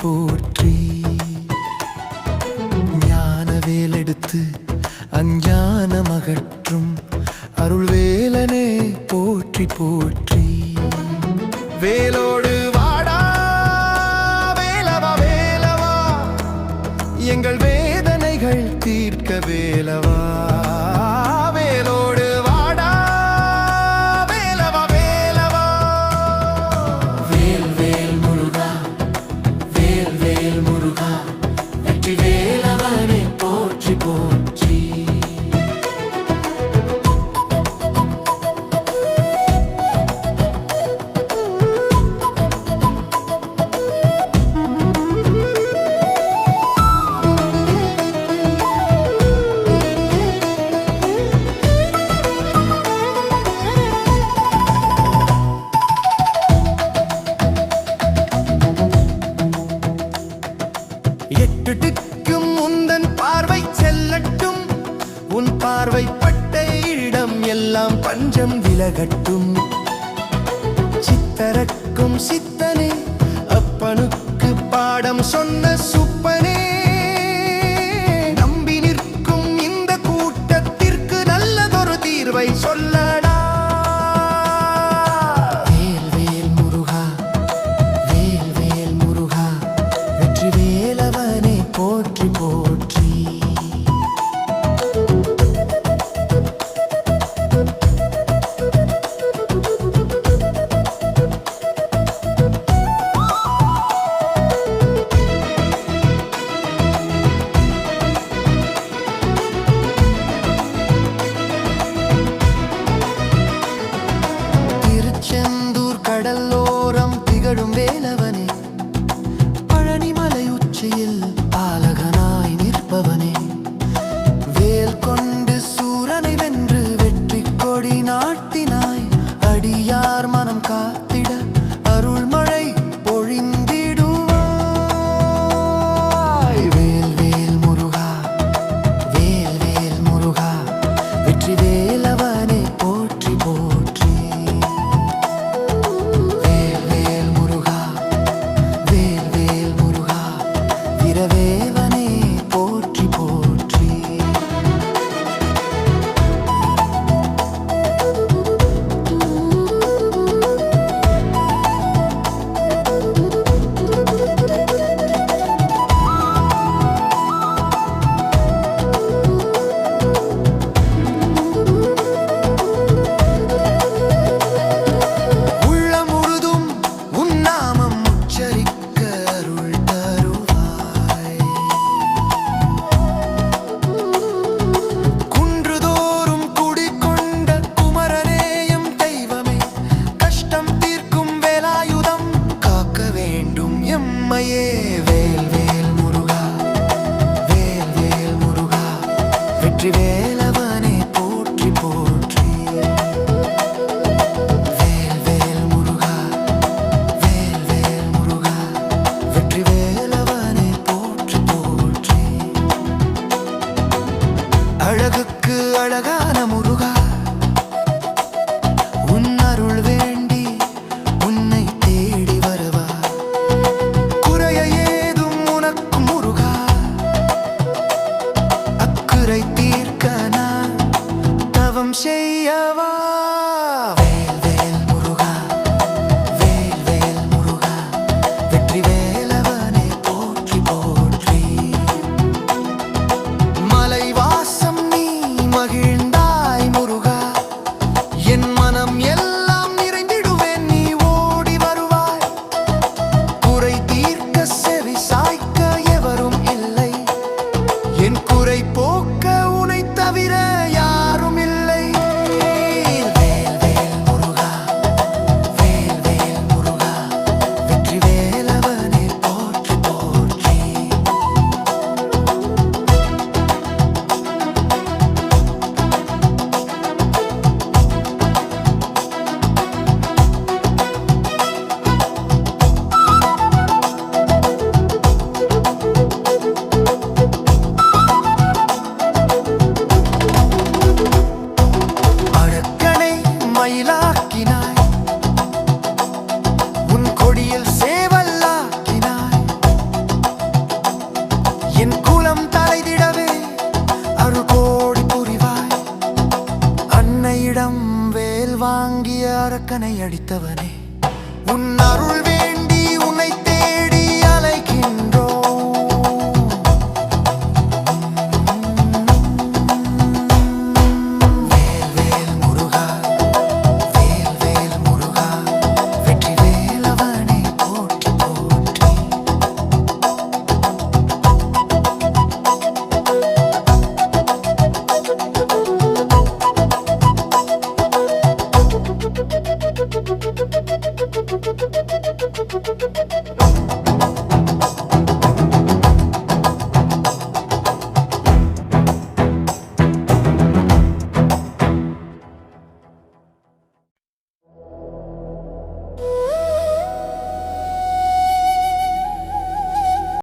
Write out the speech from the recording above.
போற்றி. ஞான வேலெடுத்து அஞ்ஞானம் அகற்றும் அருள்வேலனே போற்றி போற்றி. வேலோடு வாடா வேலவா வேலவா, எங்கள் வேதனைகள் தீர்க்க வேலவா. வேலோடு வாடா வேலவா வேலவா. வேல் வேல் முருகா, வேல் வேல் முருகா, வெற்றி வேலவனே போற்றி போற்றி. எட்டுக்கும் உந்தன் பார்வை செல்லட்டும், உன் பார்வைப்பட்ட இடம் எல்லாம் பஞ்சம் விலகட்டும். சித்தரக்கும் சித்தனே, அப்பனுக்கு பாடம் சொன்ன சுப்பனே, நம்பி நிற்கும் இந்த கூட்டத்திற்கு நல்லதொரு தீர்வை சொல்லடா. வேல் வேல் முருகா, வேல் வேல் முருகா, வெற்றி வேலவனே போற்றி போற்றி. திருச்செந்தூர் கடலோரம் திகழும் வேலவனே, பழனிமலை உச்சியில் பாலகனாய் நிற்பவனே, வேல் கொண்டு சூரனை வென்று வெற்றி கொடி நாட்டினாய், அடியார் மனம் காத்திட அருள்மழை பொழிந்திடுவாய். வேல் வேல் முருகா, வேல் வேல் முருகா, வெற்றி வேலவனே போற்றி போற்றி. வேல் வேல் முருகா, வேல் வேல் முருகா, வீரவேலவனே போற்றி போற்றி. உள்ளம் முழுதும் உன் நாமம் உச்சரிக்க அருள் தருவாய். குன்றுதோறும் குடிகொண்ட குமரனேயும் தெய்வமே, கஷ்டம் தீர்க்கும் வேலாயுதம் காக்க வேண்டும் எம்மையே. வேல் வேல் முருகா, வேல் வேல் முருகா, வெற்றி வேலவனே போற்றி போற்றி. வேல் வேல் முருகா, வேல் வேல் முருகா, வெற்றி வேலவனே போற்றி போற்றி. அழகுக்கு அழகான முருகா, உன் அருள் வேண்டி உன்னை தேடி வரவா. குறைய ஏதும் உனக்கு முருகா, அக்குறை தீர்க்க நான் தவம் செய்யவா. வேல் வேல் முருகா, வேல் வேல் முருகா, வெற்றி வேலவனே போற்றி போற்றி. மலை வாசம் நீ மகிழ்ந்தாய் முருகா, என் மனம் எல்லாம் நிறைந்திடுவேன் நீ ஓடி வருவாய். குறை தீர்க்க செவி சாய்க்க எவரும் இல்லை, என் குறை போக்க உனை தவிர யாரும் இல்லை. வேல் வேல் முருகா, வேல் வேல் முருகா, வெற்றி வேலவனே போற்றி போற்றி. மயிலாக்கினாய், உன் கொடியில் சேவல்லாக்கினாய், அரக்கனை அடித்தவனே, உன் அருள் வேண்டி உன்னை தேடி அலைகின்றோம். வேல் வேல் முருகா, வேல் வேல் முருகா, வெற்றி வேலவனே போற்றி போற்றி. Thank you.